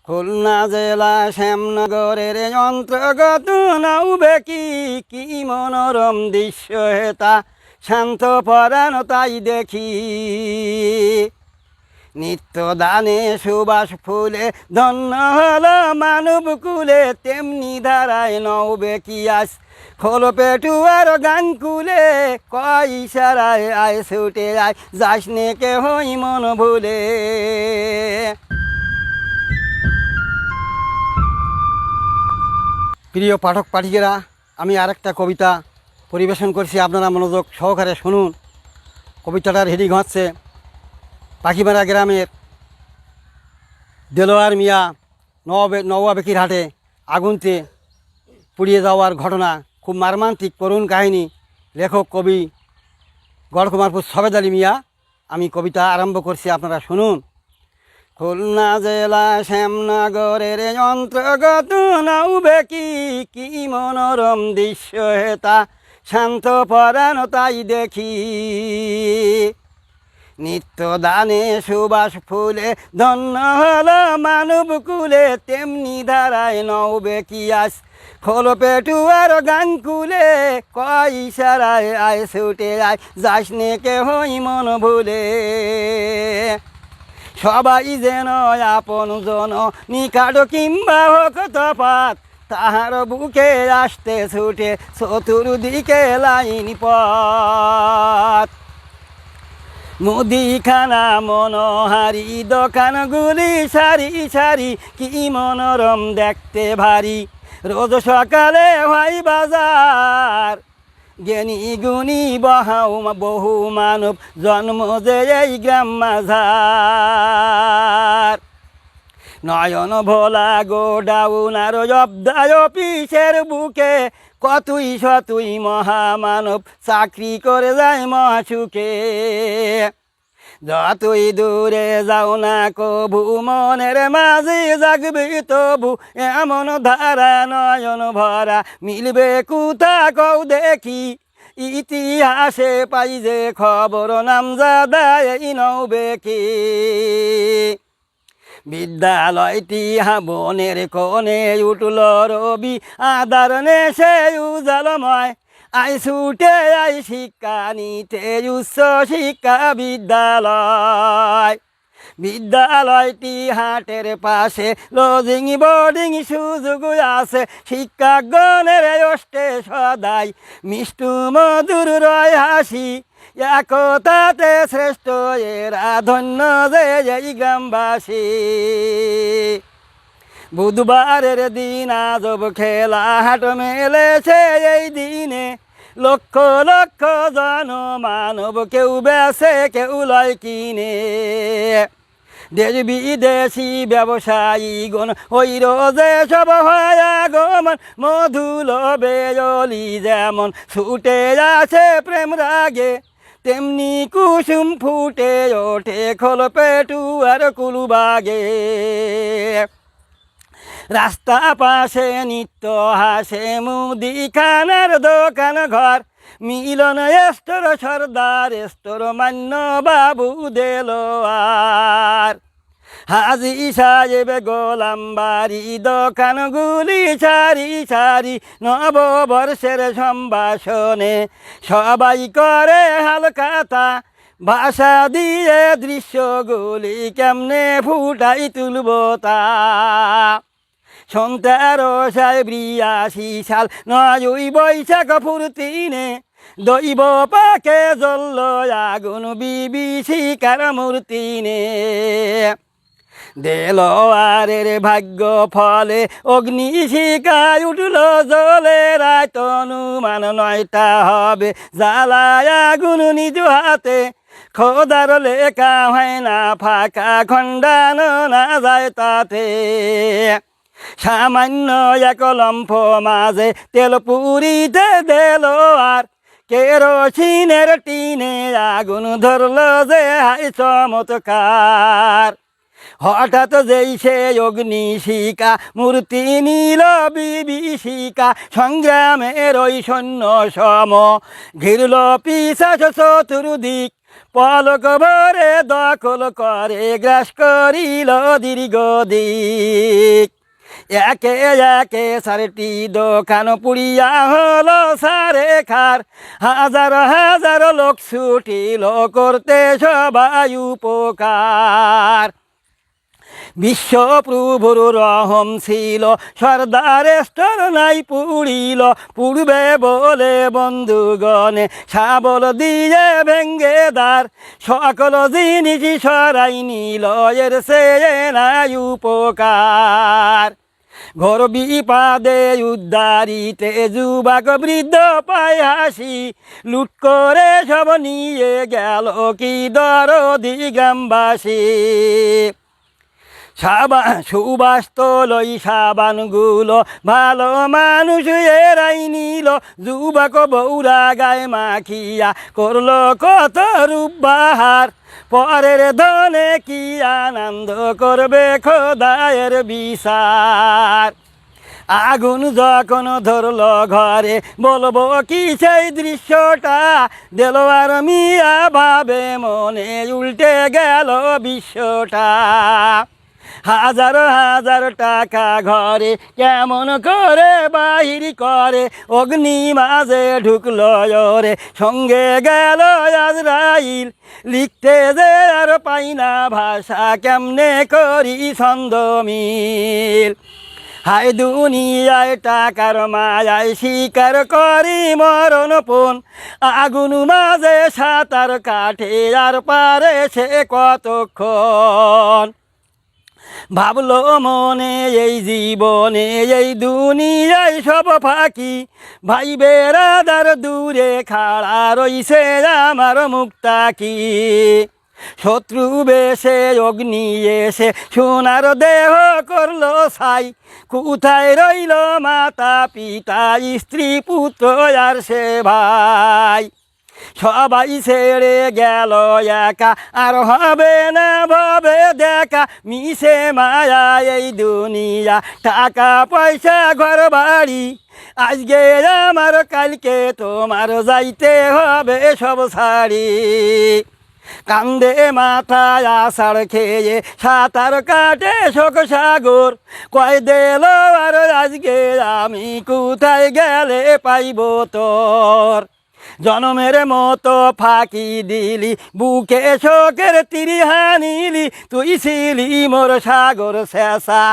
খুলনা জেলা শ্যামনগরের অন্তর্গত নৌবেকি কি মনোরম দৃশ্য হেতা শান্ত পরাণ তাই দেখি। নিত্য দানে সুবাস ফুলে ধন্য হলো মানব কুলে, তেমনি ধারায় নৌবেকি আস খোলো পেটুয়ার গান কুলে। কয় ইশারায় আয় ছুটে আয়, যাস নে কেহই মন ভুলে। প্রিয় পাঠক পাঠিকেরা, আমি আরেকটা কবিতা পরিবেশন করছি, আপনারা মনোযোগ সহকারে শুনুন। কবিতাটার হেডিং হচ্ছে পাখিমারা গ্রামের দেলোয়ার মিয়া নওয়াবেকির হাটে আগুনতে পুড়িয়ে যাওয়ার ঘটনা, খুব মর্মান্তিক করুণ কাহিনী। লেখক কবি গড়কুমারপুর সবেদ আলী মিয়া। আমি কবিতা আরম্ভ করছি, আপনারা শুনুন। খুলনা জেলা শ্যামনগরের অন্তর্গত নৌবেকি কি মনোরম দৃশ্য হেতা শান্ত পরাণ তাই দেখি। নিত্য দানে সুবাস ফুলে ধন্য হলো মানব কুলে, তেমনি ধারায় নৌবেকি আস খোলো পেটুয়ার গান কুলে। কয় ইশারায় আয় ছুটে আয়, যাস নে কেহই মন ভুলে। সবাই যেন আপন জন, নিকাট কিংবা হোক তফাৎ, তাহার বুকে আসতে ছুটে চতুর্দিকে লাইন পথ। মুদিখানা মনোহারি দোকানগুলি সারি সারি, কি মনোরম দেখতে ভারী। রোজ সকালে হয় বাজার, জ্ঞানী গুণী বহু মানব জন্ম যে এই গ্রাম মাঝার। নয়ন ভোলা গোডাউন আর জবদায় অফিসের বুকে, কতই শতই মহামানব চাকরি করে যায় মহাসুখে। যতই দূরে যাও না কবু, মনের মাঝে জাগবে তবু এমন ধারা নয়ন ভরা। মিলবে কুতা কও দেখি, ইতিহাসে পাই যে খবর, নামজাদা এই নৌবেকি। বিদ্যালয়টি বনের কোণে উঠল রবি আদার নেশে উজালময়। আই ছুটে আই শিক্ষা নিতে উচ্চ শিক্ষা বিদ্যালয়। বিদ্যালয়টি হাটের পাশে, লজিং বোর্ডিং সুযোগ আছে। শিক্ষাগণের অষ্টে সদাই মিষ্টু মধুর রয় হাসি। একতাতে শ্রেষ্ঠ এরা ধন্য যে এই গ্রামবাসী। বুধবারের দিন আজব খেলা হাট মেলেছে এই দিনে। লক্ষ লক্ষ জন মানব, কেউ বেছে কেউ লয় কিনে। দেশ বিদেশি ব্যবসায়ী গণ ওই রোজে সব হয় আগমন। মধুল বেজলি যেমন ছুটে আছে প্রেম রাগে, তেমনি কুসুম ফুটে ওঠে খোল পেটুয়ার কুলুবাগে। রাস্তা পাশে নিত্য হাসে মুদিখানার দোকান ঘর। মিলন স্টোর সর্দার স্টোর মান্য বাবু দেলোয়ার। হাজি সাহেব গোলাম বাড়ি দোকানগুলি সারি সারি। নববর্ষের সম্ভাষণে সবাই করে হালখাতা, ভাষা দিয়ে দৃশ্যগুলি কেমনে ফুটাই তুলব তা। 1783 সাল 9 বৈশাখ ফুর্তিনে, দৈব পাকে জ্বলল আগুন বিভীষিকার মূর্তিনে। দেলোয়ারের ভাগ্য ফলে অগ্নিশিখায় উঠল জ্বলে। রাত অনুমান 9টা হবে, জ্বালায় আগুন নিজ হাতে। খোদার লেখা হয় না ফাঁকা, খণ্ডানো না যায় তাতে। সামান্য এক লম্ফ মাঝে তেল পুরিতে দেলোয়ার। কেরোসিনের টিনে আগুন ধরল যে হাই চমৎকার। হঠাৎ যেই সে অগ্নিশিখা মূর্তি নীল বিভীষিকা। সংগ্রামের ওই সৈন্য সম ঘিরল পিশাচ চতুর্দিক, পলক ভরে দখল করে গ্রাস করিল দীর্ঘদিক। একে একে সারটি দোকান পুড়িয়া হলো সারে খার, হাজার হাজার লোক ছুটিল করতে সবাই উপকার। বিশ্বপ্রভুর রহম ছিল, সর্দারের স্তর নাই পুড়িল, পূর্বে বলে বন্ধুগণে শাবল দিয়ে ভেঙ্গে দ্বার, সকল জিনিস সরাই নিল এর সে নাই উপকার। ঘোর বিপাদে উদ্ধারিতে যুবক বৃদ্ধ পায় হাসি, লুট করে সব নিয়ে গেল কি দরদি গ্রামবাসী। সুবাস তোলই সাবানগুলো ভালো মানুষ এরাই নিল, যুবক বৌরা গায়ে মাখিয়া করলো কত রূপবাহার, পরের ধনে কি আনন্দ করবে খোদায়ের বিচার। আগুন যখন ধরলো ঘরে বলবো কি সেই দৃশ্যটা, দেলোয়ার মিয়া ভাবে মনে উল্টে গেল বিশ্বটা। হাজার হাজার টাকা ঘরে কেমন করে বাহির করে, অগ্নি মাঝে ঢুকলো রে সঙ্গে গেল আজরাইল, লিখতে যে আর পাই না ভাষা কেমনে করি ছন্দ মিল। হায় দুনিয়ায় টাকার মায়ায় শিকার করি মরণপণ, আগুন মাঝে সাঁতার কাটে আর পারে সে কতক্ষণ। ভাবলো মনে এই জীবনে এই দুনিয়ায় সব ফাঁকি, ভাই বেড়াদার দূরে খাড়া রইছে আমার মুক্তা কি। শত্রু বেশে অগ্নি এসে সোনার দেহ করলো ছাই, কোথায় রইল মাতা পিতা স্ত্রী পুত্র আর সে ভাই। সবাই ছেড়ে গেল একা আর হবে না ভাবে দেখা, মিশে মায়া এই দুনিয়া টাকা পয়সা ঘর বাড়ি, আজকে আমার কালকে তোমার যাইতে হবে সব ছাড়ি। কান্দে মাথায় আষাঢ় খেয়ে সাঁতার কাটে শোক সাগর, কয় দিল আর আজকে আমি কোথায় গেলে পাইব তোর। জনমের মতো ফাঁকি দিলি বুকে শোকের তীর হানিলি, তুই ছিলি মোর সাগর শেষা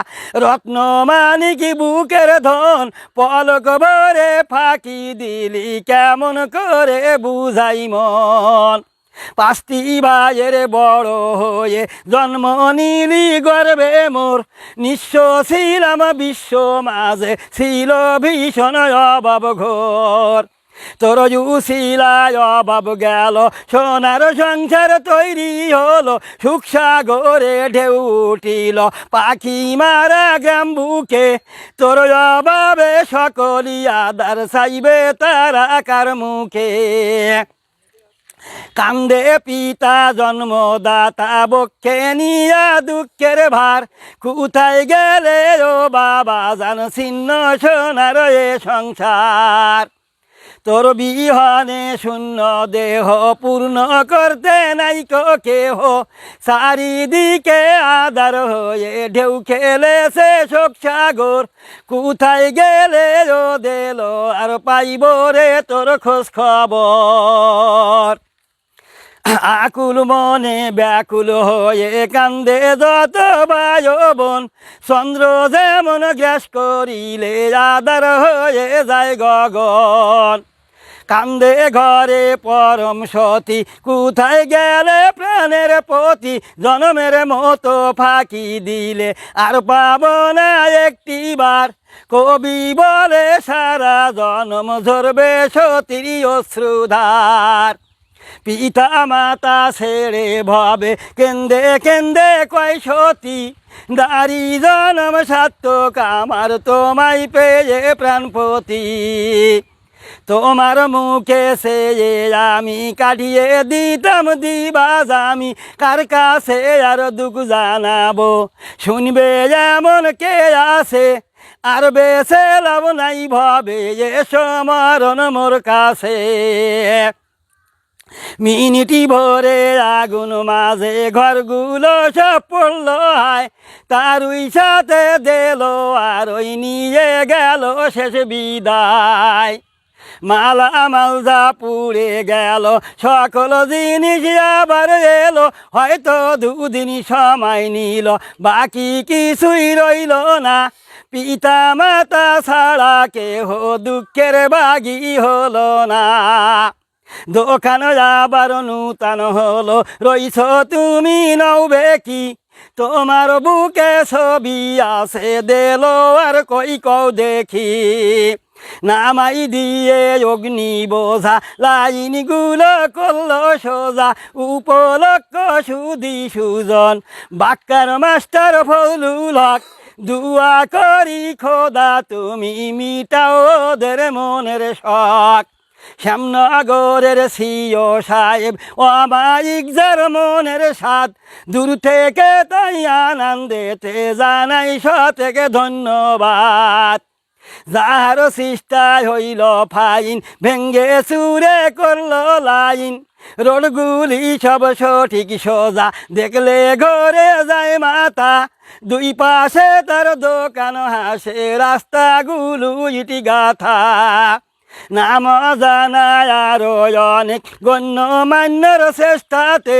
রত্ন মানিকি বুকের ধন, পলক ভরে ফাঁকি দিলি কেমন করে বুঝাই মন। পাঁচটি ভাইয়ের বড় হয়ে জন্ম নিলি গর্বে মোর, নিঃস্ব ছিলাম বিশ্ব মাঝে ছিল ভীষণ অভাব ঘোর। তোর শিলায় অভাব গেল সোনার সংসার তৈরি হলো, সুখ সাগরে ঢেউ উঠিল পাখি মারা গ্রাম বুকে, তোর অভাবে সকলি আদার চাইবে তারা কার মুখে। কান্দে পিতা জন্মদাতা বক্ষে নিয়া দুঃখের ভার, কোথায় গেলে ও বাবা জান ছিন্ন সোনার এ সংসার। তোর বিহনে শূন্য দেহ পূর্ণ করতে নাই কেহ, চারিদিকে আদার হয়ে ঢেউ খেলেছে শোক সাগর, কোথায় গেলে ও দিল আর পাইব রে তোর খোঁজ খবর। আকুল মনে ব্যাকুল হয়ে কান্দে যত ভাই বোন, চন্দ্র যেমন গ্রাস করিলে আদার হয়ে যায় গগন। কান্দে ঘরে পরম সতী, কোথায় গেলে প্রাণের পতি, জনমের মতো ফাঁকি দিলে আর পাব না একটিবার, কবি বলে সারা জনম ঝরবে সতীর অশ্রুধার। পিতা মাতা ছেড়ে ভাবে কেন্দে কেন্দে কয় সতী, দাঁড়ি জনম সার্থক আমার তোমায় পেয়ে প্রাণপতি। তোমার মুখে সে আমি কাটিয়ে দিতাম দিবাজ আমি, কার কাছে আর দুঃখ জানাবো, শুনবে এমন কে আছে, আর বেছে লাভ নাই ভাবে এসো মরণ মোর কাছে। মিনিটি ভরে আগুন মাঝে ঘরগুলো সব পড়লো হায়, তার ওই সাথে দিল আর ওই নিয়ে গেল শেষ বিদায়। মালামাল যা পুড়ে গেল, সকল জিনিস আবার এলো, হয়তো দুদিন সময় নিল, বাকি কিছুই রইল না। পিতা মাতা ছাড়া কেহ দুঃখের বাগি হলো না। দোকান আবার নূতন হলো, রইছ তুমি নৌবে কি, তোমার বুকে ছবি আছে দিল আর কই কও দেখি। নামাই দিয়ে অগ্নি বোঝা লাইন গুলো করলো সোজা, উপলক্ষ সুদি সুজন বাক্কার মাস্টার ফজলুল হক। দুয়া করি খোদা তুমি মিটাও ওদের মনের শখ। শ্যামনগরের সিও সাহেব অমায়িক যার মনের স্বাদ, দূর থেকে তাই আনন্দেতে জানাই থেকে ধন্যবাদ। যাহার চেষ্টায় হইল ফাইন, ভেঙ্গে চুরে করলো লাইন, রোডগুলি সব সঠিক সোজা, দেখলে ঘরে যায় মাথা। দুই পাশে তার দোকান হাসে, রাস্তাগুলো ইটি গাথা। নাম জানায় আরো অনেক গণ্যমান্যর চেষ্টাতে,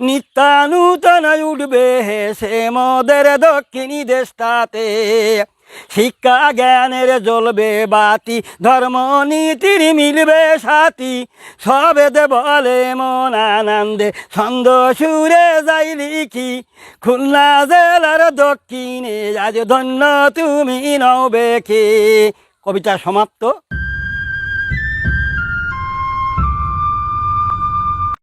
নিত্যানূতন উঠবে হেসে মোদের দক্ষিণী দেশটাতে। শিক্ষা জ্ঞানের জ্বলবে বাতি, ধর্ম নীতির মিলবে সাথী, সবেদ বলে মন আনন্দে ছন্দ সুরে যাই লিখি। খুলনা জেলার দক্ষিণে আজ ধন্য তুমি নও বেখি। কবিতা সমাপ্ত।